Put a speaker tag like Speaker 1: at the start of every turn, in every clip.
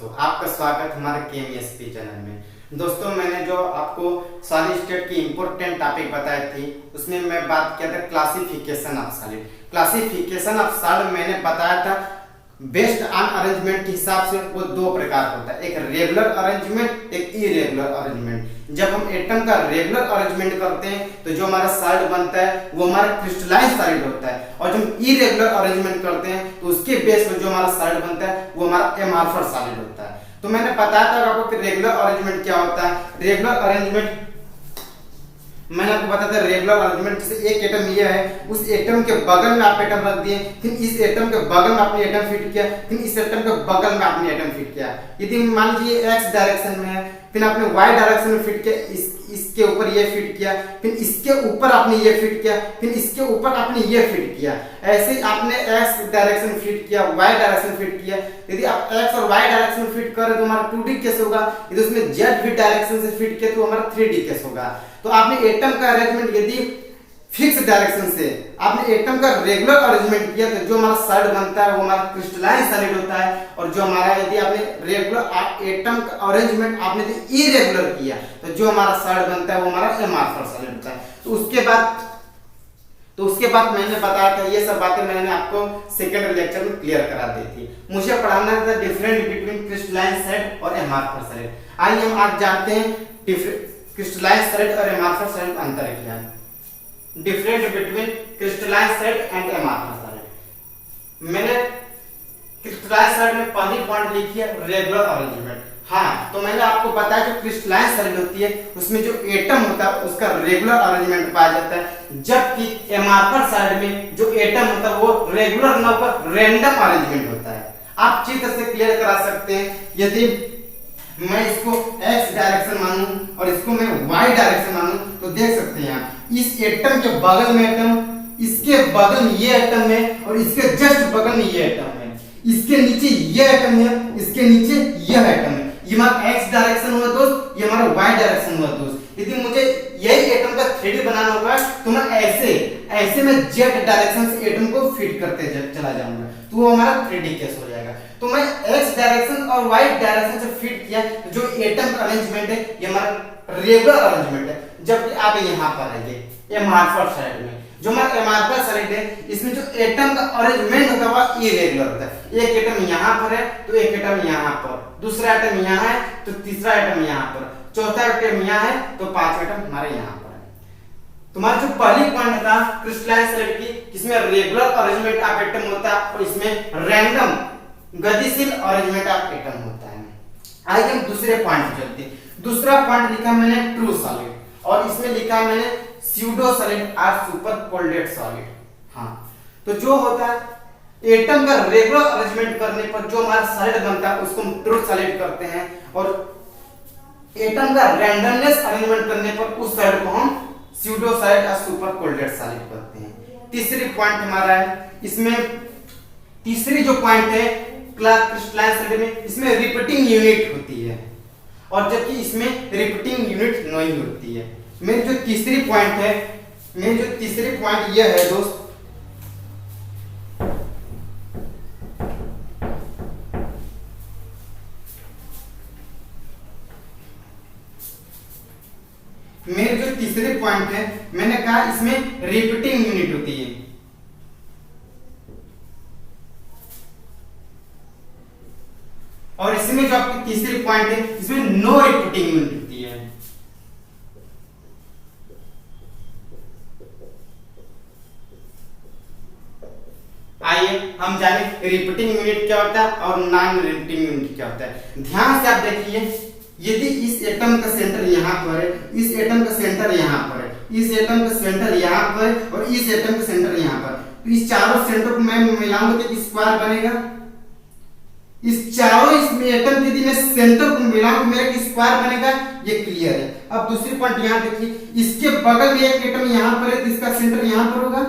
Speaker 1: दोस्तों, आपका स्वागत हमारे केएमएसपी चैनल में। दोस्तों, मैंने जो आपको सॉलिड स्टेट की इंपॉर्टेंट टॉपिक बताई थी, उसमें मैं बात किया था classification of solid. Classification of solid मैंने बताया था बेस्ड ऑन अरेंजमेंट के हिसाब से वो दो प्रकार होता है, एक रेगुलर अरेंजमेंट, एक इरेगुलर अरेंजमेंट। जब हम एटम का रेगुलर अरेंजमेंट करते हैं तो जो हमारा सॉलिड बनता है वो हमारा क्रिस्टलाइन सॉलिड होता है, और जब हम इरेगुलर अरेंजमेंट करते हैं तो उसके बेस पर जो हमारा सॉलिड बनता है वो हमारा एमॉर्फस सॉलिड होता है। तो मैंने बताया था आपको कि रेगुलर अरेंजमेंट क्या होता है। रेगुलर अरेंजमेंट मैंने आपको बताया था, रेगुलर अरेंजमेंट जैसे एक एटम ये है, उस एटम के बगल में आप एटम रख दिए, फिर इस एटम के बगल में आपने एटम फिट किया, फिर इस एटम के बगल में आपने एटम फिट किया। यदि मान लीजिए एक्स डायरेक्शन में है, फिर आपने वाई डायरेक्शन में फिट किया, इसके ऊपर ये फिट किया, फिर इसके ऊपर आपने ये फिट किया, फिर इसके ऊपर आपने ये फिट किया। ऐसे आपने एक्स डायरेक्शन फिट किया, वाई डायरेक्शन फिट किया। यदि आप एक्स और वाई डायरेक्शन फिट करें तो हमारा 2D केस होगा, यदि उसमें जेड भी डायरेक्शन से फिट किया तो हमारा 3D केस होगा। तो आपने एटम का अरेंजमेंट यदि फिक्स डायरेक्शन से आपने एटम का रेगुलर अरेंजमेंट किया तो जो हमारा सॉलिड बनता है वो हमारा क्रिस्टलाइन सॉलिड होता है, और जो हमारा यदि आपने रेगुलर एटम का अरेंजमेंट आपने इरेगुलर किया तो जो हमारा सॉलिड बनता है वो हमारा एमॉर्फस सॉलिड होता है। तो उसके बाद मैंने बताया था, ये सब बातें मैंने आपको सेकंड लेक्चर में क्लियर करा दी थी। मुझे पढ़ाना था डिफरेंट बिटवीन क्रिस्टलाइन सॉलिड और एमॉर्फस सॉलिड। आइए हम आज जानते हैं क्रिस्टलाइन सॉलिड और एमॉर्फस सॉलिड का अंतर क्या है। Different between crystalline solid and amorphous solid. मैंने क्रिस्टलाइन सॉलिड में पहली पॉइंट लिखी है रेगुलर अरेंजमेंट। हाँ, तो मैंने आपको बताया जो क्रिस्टलाइन सॉलिड होती है उसमें जो एटम होता है उसका रेगुलर अरेंजमेंट पाया जाता है, जबकि एमॉर्फस सॉलिड में जो एटम होता है वो रेगुलर ना होकर रैंडम अरेंजमेंट होता है। आप चित्र से क्लियर करा सकते हैं। यदि मैं इसको x डायरेक्शन मानूं और इसको मैं y डायरेक्शन मानूं तो देख सकते हैं आप, इस एटम के बगल में एटम, इसके बगल में ये एटम है, और इसके जस्ट बगल में ये एटम है, इसके नीचे ये एटम है, इसके नीचे यह एटम है। ये हमारा x डायरेक्शन हुआ दोस्त, ये हमारा y डायरेक्शन हुआ दोस्त। यदि मुझे यही एटम का 3D बनाना होगा तो मैं ऐसे में z डायरेक्शन से एटम को फिट करते चला जाऊंगा, तो वो हमारा 3D केस हो जाएगा। तो मैं x डायरेक्शन और y डायरेक्शन से फिट किया, जो एटम का अरेंजमेंट है ये हमारा रेगुलर अरेंजमेंट है। जबकि आप यहाँ पर आइए एमॉर्फस सॉलिड में, जो हमारा एमॉर्फस सॉलिड है इसमें जो एटम का अरेंजमेंट होता है वो इरेगुलर होता है। एक एटम यहाँ पर है तो एक एटम यहाँ पर, दूसरा एटम यहाँ है तो तीसरा एटम यहाँ पर, चौथा एटम यहाँ है तो पांचवा एटम हमारे यहाँ पर है। तुम्हारा जो पहली पॉइंट था क्रिस्टलाइन सॉलिड की, इसमें रेगुलर अरेंजमेंट ऑफ एटम होता है और इसमें रैंडम गतिशील अरेंजमेंट ऑफ एटम होता है। आइए हम दूसरे पॉइंट पे चलते हैं। दूसरा पॉइंट लिखा मैंने ट्रू सॉलिड, और इसमें लिखा मैंने स्यूडो सॉलिड और सुपर कोल्डेड सॉलिड। हाँ, तो जो होता है एटम का रेगुलर अरेंजमेंट करने पर जो हमारा सॉलिड बनता है उसको हम ट्रू सॉलिड करते हैं, और एटम का रैंडमनेस अरेंजमेंट करने पर उस सॉलिड को हम स्यूडो सॉलिड और सुपर कोल्डेड सॉलिड करते हैं। तीसरी पॉइंट हमारा है, इसमें तीसरी जो पॉइंट है क्रिस्टलाइन सॉलिड में, इसमें रिपीटिंग यूनिट होती है, और जबकि इसमें रिपीटिंग यूनिट नहीं होती है। मेरी जो तीसरी पॉइंट है, मेरी जो तीसरी पॉइंट यह है दोस्त, मेरी जो तीसरी पॉइंट है, मैंने कहा इसमें रिपीटिंग यूनिट होती है, और इसमें जो आपकी तीसरी पॉइंट है इसमें नो रिपीटिंग यूनिट होती है। आइए हम जाने रिपीटिंग यूनिट क्या होता है और नॉन रिपीटिंग यूनिट क्या होता है। ध्यान से आप देखिए, यदि इस एटम का सेंटर यहाँ पर है, इस एटम का सेंटर यहाँ पर है, इस एटम का सेंटर यहाँ पर है, और इस एटम का सेंटर यहाँ पर, तो इस चारों सेंटर को मैं मिलाऊंगा तो स्क्वायर बनेगा। इस चारों इसमें एटम यदि मैं सेंटर को मिलाऊं तो मेरा स्क्वायर बनेगा, ये क्लियर है। अब दूसरी पॉइंट यहाँ देखिए, इसके बगल में एक एटम यहाँ पर है तो इसका सेंटर यहाँ पर होगा,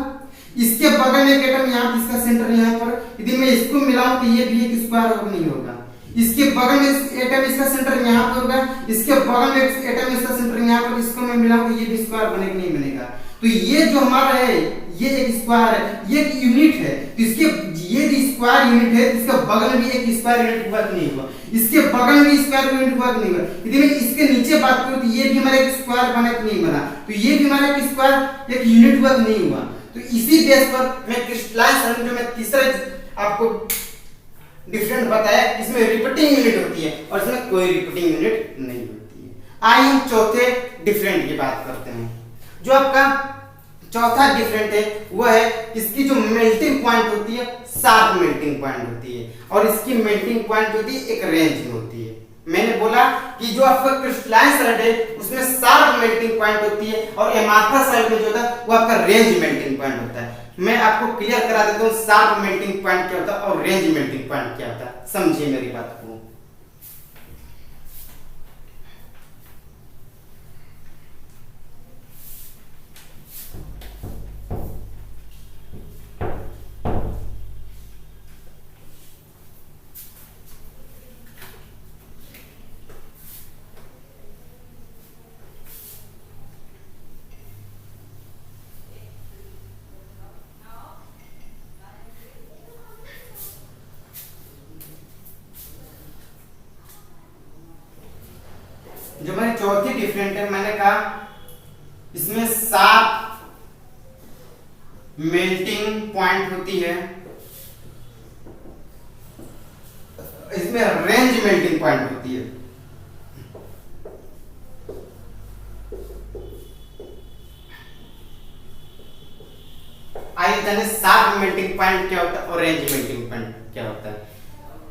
Speaker 1: इसके बगल में एक एटम यहाँ, इसका सेंटर यहाँ पर। यदि मैं इसको मिलाऊं तो ये भी एक स्क्वायर होगा, नहीं होगा। इसके बगल में एटम, इसका सेंटर यहाँ पर होगा, इसके बगल में एटम, इसका सेंटर यहाँ पर, इसको मैं मिलाऊं तो ये भी स्क्वायर बनेगा, नहीं बनेगा। तो ये जो हमारा है ये एक स्क्वायर है, ये एक यूनिट है, तो इसके ये जो स्क्वायर यूनिट है इसके बगल में भी एक स्क्वायर यूनिट वर्क नहीं हुआ, इसके बगल में भी स्क्वायर यूनिट वर्क नहीं हुआ। यदि मैं इसके नीचे बात करूं तो ये भी हमारा एक स्क्वायर बना कि नहीं बना, तो ये भी हमारा एक स्क्वायर एक यूनिट वर्क नहीं हुआ। तो इसी बेस पर मैं क्रिस्टलाइन सॉलिड जो मैं तीसरा आपको डिफरेंट बताया, इसमें रिपीटिंग यूनिट होती है और इसमें कोई रिपीटिंग यूनिट नहीं होती है। आइए हम चौथे डिफरेंट की बात करते हैं। जो आपका चौथा डिफरेंट है वो है इसकी जो मेल्टिंग पॉइंट होती है शार्प मेल्टिंग पॉइंट होती है, और इसकी मेल्टिंग पॉइंट होती है एक रेंज में होती है। मैंने बोला कि जो आपका क्रिस्टलाइन सॉलिड है उसमें शार्प मेल्टिंग पॉइंट होती है और एमार्फस सॉलिड में जो होता है वो आपका रेंज मेल्टिंग पॉइंट होता है। मैं आपको क्लियर करा देता हूँ शार्प मेल्टिंग पॉइंट क्या होता है और रेंज मेल्टिंग पॉइंट क्या होता है, समझिए मेरी बात को। जो हमारी चौथी डिफरेंट है, मैंने कहा इसमें शार्प मेल्टिंग पॉइंट होती है, इसमें रेंज मेल्टिंग पॉइंट होती है। आइए जाने शार्प मेल्टिंग पॉइंट क्या होता है और रेंज मेल्टिंग पॉइंट क्या होता है।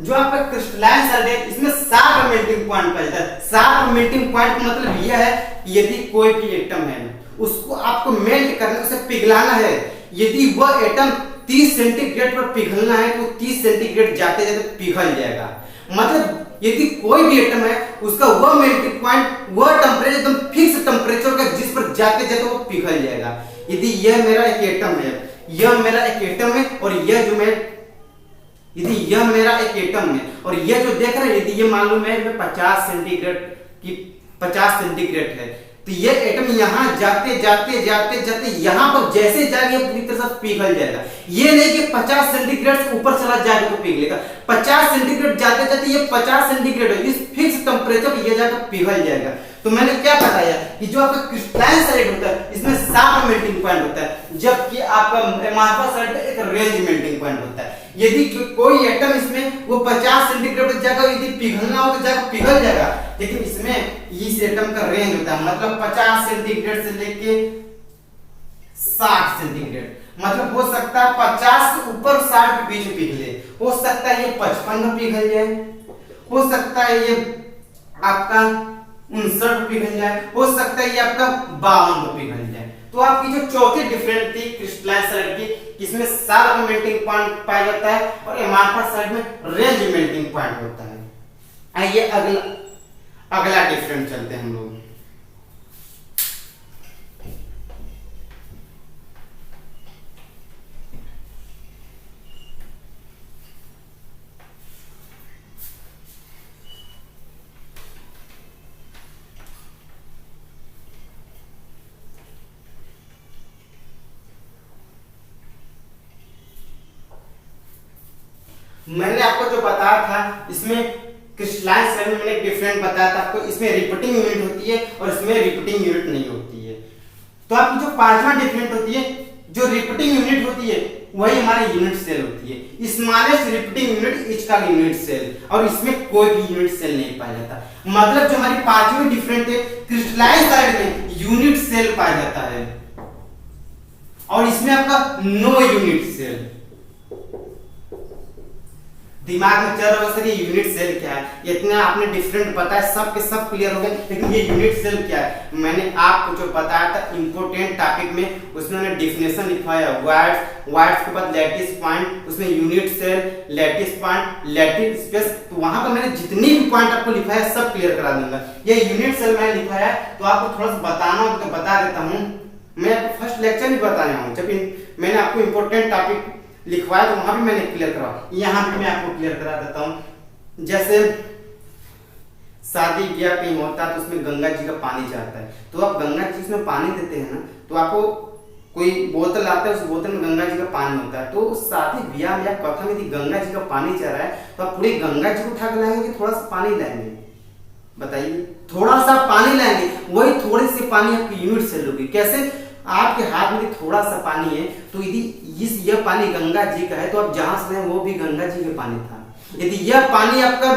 Speaker 1: जो आपका क्रिस्टलाइन सॉलिड है इसमें शार्प मेल्टिंग पॉइंट पाया जाता है। शार्प मेल्टिंग पॉइंट का मतलब यह है कि यदि कोई भी एटम है उसको आपको मेल्ट करना, उसे पिघलाना है, यदि वह एटम 30 सेंटीग्रेड पर पिघलना है तो 30 सेंटीग्रेड जाते जाते पिघल जाएगा। मतलब यदि कोई भी एटम है उसका वह मेल्टिंग पॉइंट, वह टेंपरेचर एकदम फिक्स टेंपरेचर का जिस पर जाते जाते वो पिघल जाएगा। यदि यह मेरा एक एटम है, यह मेरा एक एटम है और यह जो मैं, यदि यह मेरा एक एटम है और यह जो देख रहे हैं, यदि ये मालूम है 50 सेंटीग्रेड की 50 सेंटीग्रेड है, तो ये एटम यहां जाते जाते जाते जाते यहां पर जैसे जाएगा पूरी तरह से पिघल जाएगा। ये नहीं कि 50 सेंटीग्रेड से ऊपर चला जाएगा तो पिघलेगा, 50 सेंटीग्रेड जाते जाते ये 50 सेंटीग्रेड है, इस फिक्स टेंपरेचर पर ये जाकर पिघल जाएगा। तो मैंने क्या बताया कि जो आपका क्रिस्टलाइन सॉलिड होता है इसमें शार्प मेल्टिंग पॉइंट होता है, जबकि आपका एमार्फस सॉलिड एक रेंज मेल्टिंग पॉइंट होता है। यदि कोई एटम इसमें वो 50 सेंटीग्रेड पर जाकर यदि पिघलना हो तो जाकर पिघल जाएगा, लेकिन इसमें इस एटम का रेंज होता है, मतलब 50 सेंटीग्रेड से लेके 60 सेंटीग्रेड, मतलब हो सकता है 50 से ऊपर 60 के बीच में पिघले, हो सकता है ये 55 में पिघल जाए, हो सकता है ये आपका 59 पिघल जाए, हो सकता है ये आपका 52 में पिघल जाए। तो आपकी जो चौथी डिफरेंट थी क्रिस्टलाइन सॉलिड की, इसमें शार्प मेल्टिंग पॉइंट पाया जाता है और एमार्फस सॉलिड में रेंज मेल्टिंग पॉइंट होता है। आइए अगला डिफरेंट चलते हैं हम लोग। मैंने आपको जो बताया था इसमें क्रिस्टलाइन सॉलिड में मैंने एक डिफरेंट बताया था आपको, इसमें रिपीटिंग यूनिट होती है और इसमें रिपीटिंग यूनिट नहीं होती है। तो आपकी जो पांचवा डिफरेंट होती है, जो रिपीटिंग यूनिट होती है वही हमारी यूनिट सेल होती है। Smallest repeating unit is called unit cell, और इसमें कोई भी यूनिट सेल नहीं पाया जाता। मतलब जो हमारी पांचवी डिफरेंट है क्रिस्टलाइन सॉलिड में यूनिट सेल पाया जाता है और इसमें आपका नो यूनिट सेल। दिमाग में चल रहा है कि यूनिट सेल क्या है, इतना आपने डिफरेंट बताया, सब के सब क्लियर हो गए, लेकिन ये यूनिट सेल क्या है मैंने आपको जो बताया था इंपोर्टेंट टॉपिक में, उसमें मैंने डिफिनेशन लिखवाया वाइड्स के बाद लैटिस पॉइंट, उसमें unit cell, lattice point, lattice space, तो वहां पर मैंने जितनी भी पॉइंट आपको लिखवाया सब क्लियर करा दूंगा। ये यूनिट सेल मैंने लिखवाया तो आपको थोड़ा सा बताना हो तो बता देता हूँ। मैं आपको फर्स्ट लेक्चर नहीं बताया हूँ, जब मैंने आपको इंपोर्टेंट टॉपिक लिखवाया तो वहां भी मैंने क्लियर करा, यहाँ भी मैं आपको क्लियर करा देता हूं। जैसे शादी ब्याह कहीं होता है तो उसमें गंगा जी का पानी जाता है, तो आप गंगा जी में पानी देते हैं ना, तो आपको कोई बोतल आता है, उस बोतल में गंगा जी का पानी होता है, तो शादी ब्याह या कथा में यदि गंगा जी का पानी चल रहा है तो आप पूरी गंगा जी को उठा के लाएंगे, थोड़ा सा पानी लाएंगे? बताइए, थोड़ा सा पानी लाएंगे, वही थोड़े से पानी आपकी यूनिट सेल होगी। कैसे? आपके हाथ में थोड़ा सा पानी है, तो यदि यह पानी गंगा जी का है तो आप जहां से वो भी गंगा जी का पानी था। यदि यह पानी आपका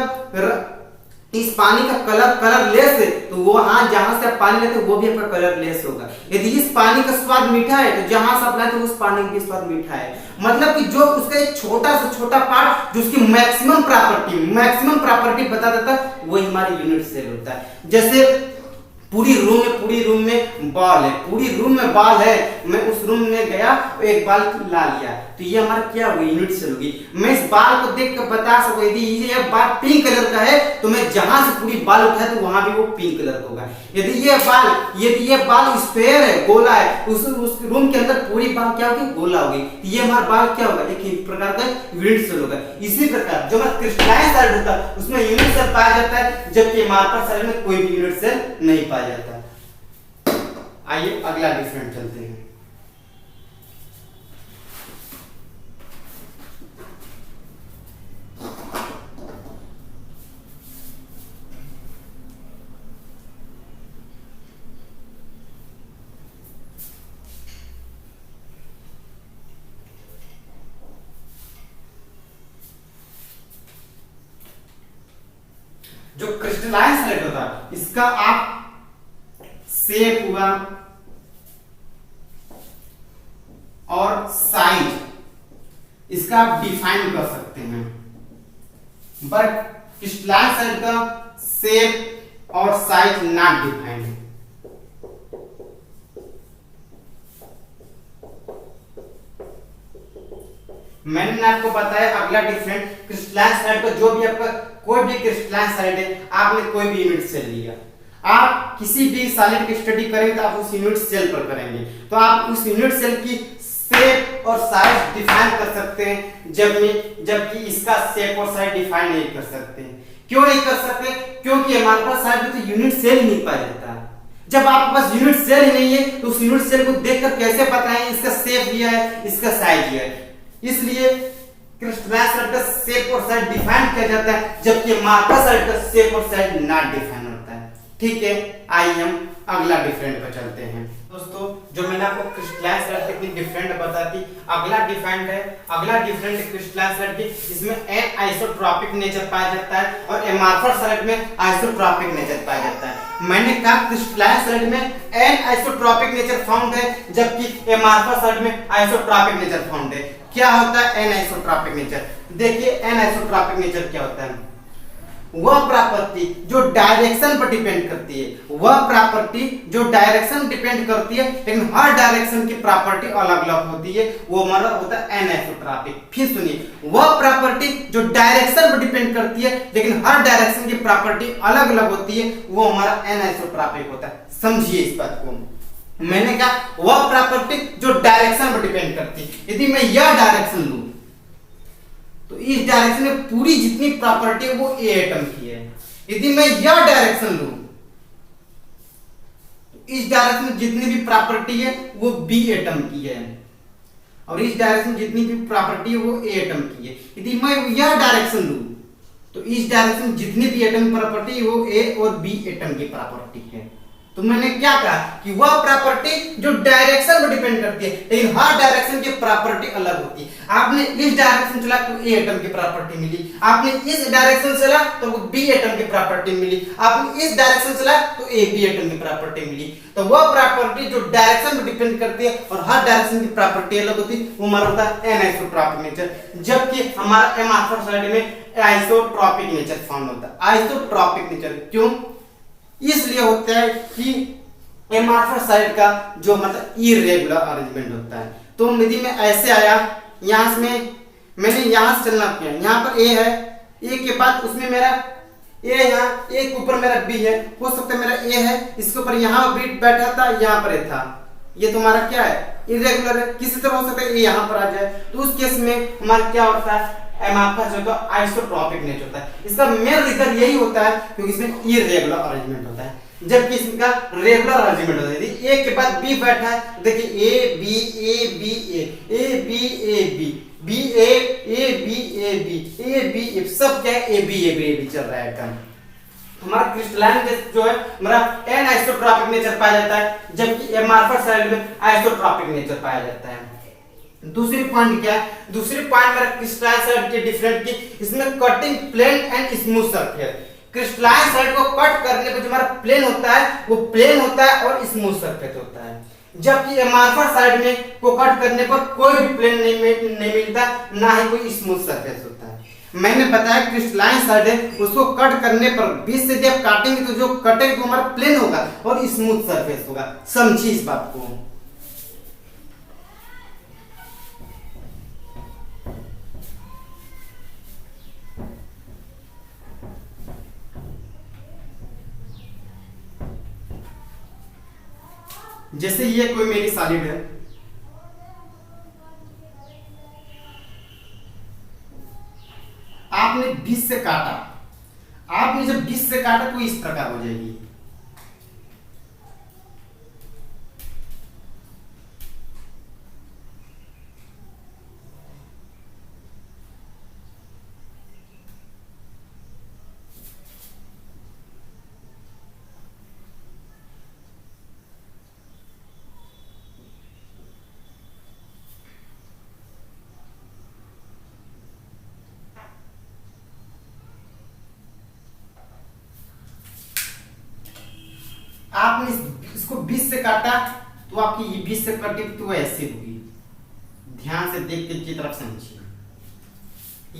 Speaker 1: इस पानी का कलरलेस है, तो वो जहां से आप पानी लेते हो वो भी आपका कलरलेस होगा। यदि इस पानी का स्वाद मीठा है तो जहां से आप लाते हो उस पानी का स्वाद मीठा है। मतलब कि जो उसका एक छोटा से छोटा पार्ट जो उसकी मैक्सिमम प्रॉपर्टी बता देता है, वही हमारी यूनिट सेल होता है। जैसे पूरी रूम में बॉल है, पूरी रूम में बॉल है, मैं उस रूम में गया एक बॉल ला लिया, तो ये हमारा क्या होगी? यूनिट सेल होगी। मैं इस बॉल को देख कर बता सकूं यदि ये बॉल पिंक कलर का है तो मैं जहां से पूरी बॉल उठाया तो वहां भी वो पिंक कलर का होगा। यदि ये बॉल स्क्वायर है, गोला है, उस रूम के अंदर पूरी बॉल क्या होगी? गोला होगी। तो ये हमारा बॉल क्या होगा? एक प्रकार का यूनिट सेल होगा। इसी प्रकार जो हमारा क्रिस्टलाइन सॉलिड होता है उसमें यूनिट सेल पाया जाता है, जबकि अमार्फस सॉलिड में कोई भी यूनिट सेल नहीं पाया जाता। आइए अगला डिफरेंट चलते हैं। जो क्रिस्टलाइन सॉलिड होता है इसका आप शेप हुआ और साइज इसका आप डिफाइन कर सकते हैं, बट क्रिस्टलाइन सॉलिड का शेप और साइज नॉट डिफाइंड। मैंने आपको बताया अगला डिफरेंट क्रिस्टलाइन सॉलिड का, जो भी आपका कोई भी क्रिस्टलाइन सॉलिड है, आपने कोई भी यूनिट सेल लिया, आप किसी भी सॉलिड की स्टडी करेंगे तो आप उस यूनिट सेल पर करेंगे, तो आप उस यूनिट सेल की शेप और साइज डिफाइन कर सकते हैं, जबकि इसका शेप और साइज डिफाइन नहीं कर सकते। क्यों नहीं कर सकते? क्योंकि हमारे पास साइड में तो यूनिट सेल ही नहीं पाया जाता। जब आपके पास यूनिट सेल ही नहीं है तो उस यूनिट सेल को देखकर कैसे पता है इसका शेप दिया है, इसका साइज दिया है? इसलिए क्रिस्टलाइन सॉलिड का शेप और साइज डिफाइन किया जाता है, जबकि अमार्फस सॉलिड का शेप और साइज नॉट डिफाइन होता है। ठीक है, आइए हम अगला डिफरेंट पर चलते हैं। दोस्तों, जो मैंने आपको क्रिस्टलाइन सॉलिड कितनी डिफरेंट बता दी, अगला डिफरेंट क्रिस्टलाइन सॉलिड की, इसमें एन आइसोट्रोपिक नेचर पाया जाता है और अमार्फस सॉलिड में आइसोट्रोपिक नेचर पाया जाता है। मैंने कहा क्रिस्टलाइन सॉलिड में एन आइसोट्रोपिक नेचर फाउंड है, जबकि अमार्फस सॉलिड में आइसोट्रोपिक नेचर फाउंड है। क्या होता है एन आइसोट्रोपिक नेचर? देखिए एन आइसोट्रोपिक नेचर क्या होता है? वह प्रॉपर्टी जो डायरेक्शन पर डिपेंड करती है, लेकिन हर डायरेक्शन की प्रॉपर्टी अलग अलग होती है, वो हमारा होता है एनआइसोट्रॉपिक। फिर सुनिए, वह प्रॉपर्टी जो डायरेक्शन पर डिपेंड करती है लेकिन हर डायरेक्शन की प्रॉपर्टी अलग अलग होती है, वो हमारा एनआइसोट्रॉपिक होता है। समझिए इस बात को। मैंने कहा वह प्रॉपर्टी जो डायरेक्शन पर डिपेंड करती है। यदि मैं यह डायरेक्शन लूं तो इस डायरेक्शन में पूरी जितनी प्रॉपर्टी है वो ए एटम की है। यदि मैं यह डायरेक्शन लूं तो इस डायरेक्शन में जितनी भी प्रॉपर्टी है वो बी एटम की है, और इस डायरेक्शन में जितनी भी प्रॉपर्टी है वो ए एटम की है। यदि मैं यह डायरेक्शन लूं तो इस डायरेक्शन में जितनी भी एटम प्रॉपर्टी है वो ए और बी एटम की प्रॉपर्टी है। तो मैंने क्या कहा कि वह प्रॉपर्टी जो डायरेक्शन पर डिपेंड करती है, लेकिन हर डायरेक्शन की प्रॉपर्टी अलग होती है। आपने इस डायरेक्शन चला तो ए एटम की प्रॉपर्टी मिली, आपने इस डायरेक्शन चला तो बी एटम की प्रॉपर्टी मिली, आपने इस डायरेक्शन चला तो ए बी एटम की प्रॉपर्टी मिली। तो वह प्रॉपर्टी जो डायरेक्शन पर डिपेंड करती है और हर डायरेक्शन की प्रॉपर्टी अलग होती है, वो हमारा होता है एनआइसोट्रॉपिक नेचर, जबकि हमारा अमार्फस सॉलिड में आइसोट्रॉपिक नेचर फाउंड होता है। आइसोट्रॉपिक नेचर क्यों? इसलिए होता है कि अमार्फस सॉलिड का जो मतलब इरेगुलर अरेंजमेंट होता है। तो यदि मैं ऐसे आया, यहां से मैंने यहां से चलना किया, यहां पर ए है, ए के बाद उसमें मेरा ए, यहाँ ए के ऊपर मेरा बी है, हो सकता है मेरा ए है, इसके ऊपर यहाँ बी बैठा था, यहाँ पर ए था, ये तुम्हारा क्या है? इरेगुलर है। किसी तरह हो सकता है ए यहाँ पर आ जाए, तो उस केस में हमारा क्या होता है? अमार्फस जो आइसोट्रॉपिक नेचर होता है। इसका मेन रीजन यही होता है क्योंकि इसमें इरेगुलर अरेंजमेंट होता है। जबकि इसका रेगुलर अरेंजमेंट होता है। ए के बाद बी बैठा है, देखिए A B A B A B A B B A B A B A B सब क्या है, ए बी चल रहा है एकदम। हमारा क्रिस्टलाइन जो है हमारा एन आइसोट्रोपिक नेचर पाया जाता है, जबकि एमार्फस साइड में आइसोट्रोपिक नेचर पाया जाता है। दूसरी पॉइंट क्या है, दूसरी पॉइंट मेरा क्रिस्टलाइन साइड के डिफरेंट की, इसमें cutting plane and smooth surface. Crystalline side को कट करने पे जो हमारा प्लेन होता है वो प्लेन होता है और स्मूथ सरफेस होता है, जबकि एमार्फस साइड में को कट करने पर कोई भी प्लेन नहीं मिलता, ना ही कोई स्मूथ सरफेस होता है। मैंने बताया क्रिस्टलाइन साइड है उसको कट करने पर बीच से जब काटेंगे तो जो कटेगा तो हमारा प्लेन होगा और स्मूथ सरफेस होगा। समझिए इस बात को। जैसे ये कोई मेरी सॉलिड है, आपने बीच से काटा, आपने जब बीच से काटा तो इस प्रकार हो जाएगी। आपने इसको बीच से काटा तो आपकी ये बीच से कटी तो ऐसी होगी। ध्यान से देख के की तरफ समझिए।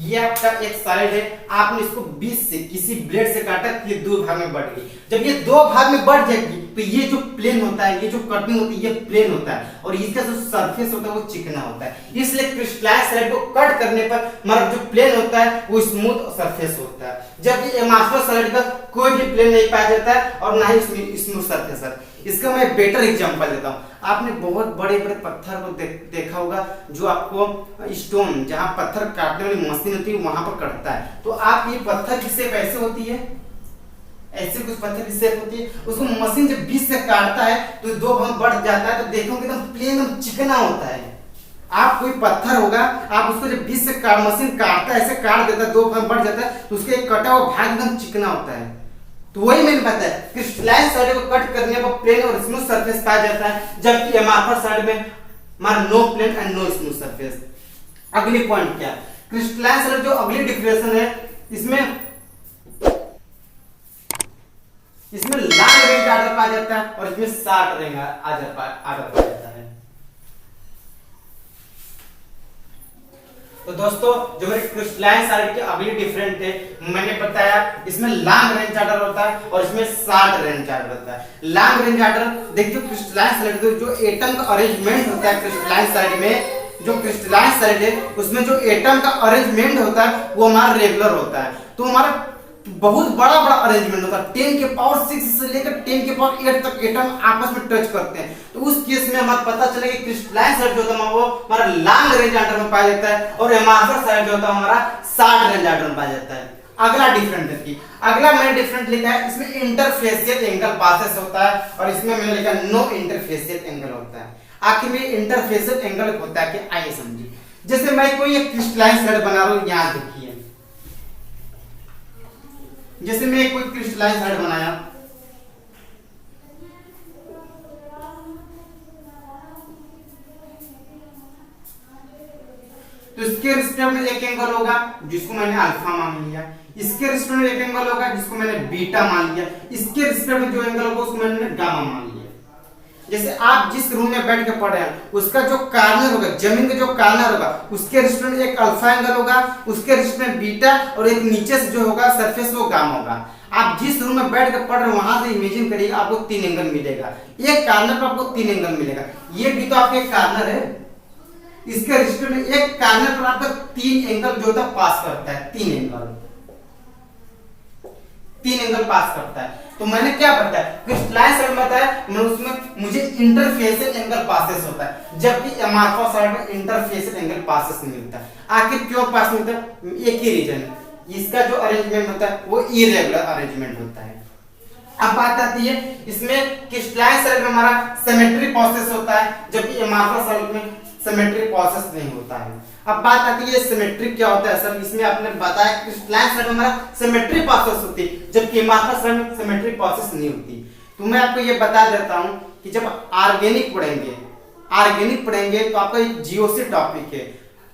Speaker 1: ये आपका एक साइड है, आपने इसको बीच से किसी ब्लेड से काटा, ये दो भाग में बढ़ गई। जब ये दो भाग में बढ़ जाएगी तो ये जो प्लेन होता है, ये जो कटिंग होती है, ये प्लेन होता है और इसका जो सरफेस होता है वो चिकना होता है। इसलिए क्रिस्टलाइन साइड को कट करने पर हमारा जो प्लेन होता है वो स्मूथ सरफेस होता है, जबकि एमार्फस साइड का कोई भी प्लेन नहीं पाया जाता है और ना ही स्मूथ सरफेस है। इसका मैं बेटर एग्जांपल देता हूँ। आपने बहुत बड़े बड़े पत्थर को देखा होगा, जो आपको स्टोन जहां पत्थर काटने वाली मशीन होती है वहां पर कटता है। तो आप ये पत्थर की शेप ऐसे होती है, ऐसे कुछ पत्थर की शेप होती है, उसको मशीन जब बीच से काटता है तो दो भाग बढ़ जाता है, तो देखोगे एकदम प्लेन एकदम चिकना होता है। आप कोई पत्थर होगा, आप उसको जब बीच से मशीन काटता है, ऐसे काट देता है, दो भाग बढ़ जाता है, तो उसके एक कटा हुआ भाग एकदम चिकना होता है। तो वही मैंने बताया क्रिस्टलाइन साइड को कट करने पर प्लेन और स्मूथ सरफेस पाया जाता है, जबकि एमार्फस साइड में हमारा no plane and no smooth surface. अगली पॉइंट क्या, क्रिस्टलाइन साइड जो अगली डिफरेंस है, इसमें लॉन्ग रेंज आर्डर पाया जाता है और इसमें शॉर्ट रेंज आर्डर पाया जाता है। तो दोस्तों जो मेरे क्रिस्टलाइन साइड के अगली डिफरेंट है, मैंने बताया इसमें लॉन्ग रेंज आर्डर होता है और इसमें शॉर्ट रेंज आर्डर होता है। लॉन्ग रेंज आर्डर देखिए, क्रिस्टलाइन साइड जो एटम का अरेंजमेंट होता है क्रिस्टलाइन साइड में, जो क्रिस्टलाइन साइड है उसमें जो एटम का अरेंजमेंट होता है वो हमारा रेगुलर होता है। तो हमारा बहुत बड़ा बड़ा अरेंजमेंट होता है, 10 के पावर 6 से लेकर 10 के पावर 8 तक एटम आपस में टच करते हैं। तो उस केस में हमारा पता चलेगा कि क्रिस्टलाइन साइड जो होता है वो हमारा लॉन्ग रेंज आर्डर में पाया जाता है और एमार्फस साइड जो होता है हमारा शॉर्ट रेंज आर्डर में पाया जाता है। अगला डिफरेंट देखिए, अगला मैंने डिफरेंट लिखा है, इसमें इंटरफेसियल एंगल पासेस होता है और इसमें मैंने लिखा नो इंटरफेसियल एंगल होता है। आखिर में इंटरफेसियल एंगल होता है कि आइए समझिए। जैसे मैं कोई एक क्रिस्टलाइन साइड बना रहा हूं, यहां देखिए, जैसे मैं कोई क्रिस्टलाइन साइड बनाया, तो इसके रिस्पेक्ट में एक एंगल होगा जिसको मैंने अल्फा मान लिया, इसके रिस्पेक्ट में एक एंगल होगा जिसको मैंने बीटा मान लिया, इसके रिस्पेक्ट में जो एंगल होगा उसको मैंने गामा मान लिया। जैसे आप जिस रूम में बैठ के पढ़ रहे हैं उसका जो कार्नर होगा, जमीन का जो कार्नर होगा, उसके रिस्पेक्ट में एक अल्फा एंगल होगा, उसके रिस्पेक्ट में बीटा और एक नीचे से जो होगा सरफेस वो गामा होगा। आप जिस रूम में बैठ के पढ़ रहे हैं वहां से इमेजिन करिए आपको 3 एंगल मिलेगा, एक कार्नर पर आपको 3 एंगल मिलेगा। ये भी तो आपका एक कार्नर है, इसके रिस्पेक्ट में एक कार्नर पर आपका 3 एंगल जो होता है पास करता है, 3 एंगल पास करता है। तो मैंने क्या बताया, क्रिस्टलाइन साइड में बताया मैं उसमें मुझे इंटरफेसियल एंगल पासेस होता है, जबकि एमार्फस साइड में इंटरफेसियल एंगल पासेस नहीं मिलता। आखिर क्यों पास मिलता है, एक ही रीजन, इसका जो अरेंजमेंट होता है वो इरेगुलर अरेंजमेंट होता है। अब बात आती है इसमें क्रिस्टलाइन सॉलिड में हमारा सिमेट्री प्रोसेस होता है, जबकि अमॉर्फस सॉलिड में सिमेट्री प्रोसेस नहीं होता है। अब बात आती है सिमेट्री क्या होता है सर, इसमें आपने बताया क्रिस्टलाइन सॉलिड में हमारा सिमेट्री प्रोसेस होती है, जबकि अमॉर्फस सॉलिड में सिमेट्री प्रोसेस नहीं होती। तो मैं आपको ये बता देता हूं कि जब ऑर्गेनिक पढ़ेंगे तो आपका एक जीओसी टॉपिक है।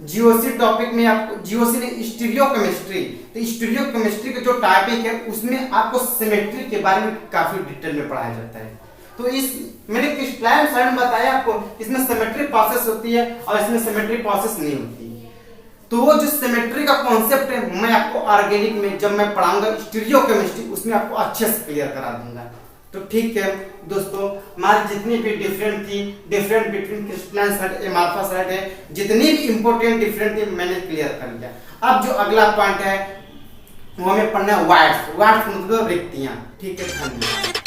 Speaker 1: जीओसी टॉपिक में आपको जीओसी ने स्टीरियोकेमिस्ट्री, तो स्टीरियोकेमिस्ट्री का जो टॉपिक है उसमें आपको सिमेट्री के बारे में काफी डिटेल में पढ़ाया जाता है। तो इस मैंने क्रिस्टलाइन सॉलिड बताया आपको, इसमें सिमेट्री प्रोसेस होती है और इसमें सिमेट्री प्रोसेस नहीं होती। तो वो जो सिमेट्री का कॉन्सेप्ट है मैं आपको ऑर्गेनिक में जब मैं पढ़ाऊंगा स्टीरियोकेमिस्ट्री उसमें आपको अच्छे से क्लियर करा दूंगा। तो ठीक है दोस्तों, हमारी जितनी भी different between crystalline solid amorphous solid है, जितनी भी इंपॉर्टेंट डिफरेंट थी मैंने क्लियर कर लिया। अब जो अगला पॉइंट है वो हमें पढ़ना है वाइड्स मतलब रिक्तियां। ठीक है, धन्यवाद।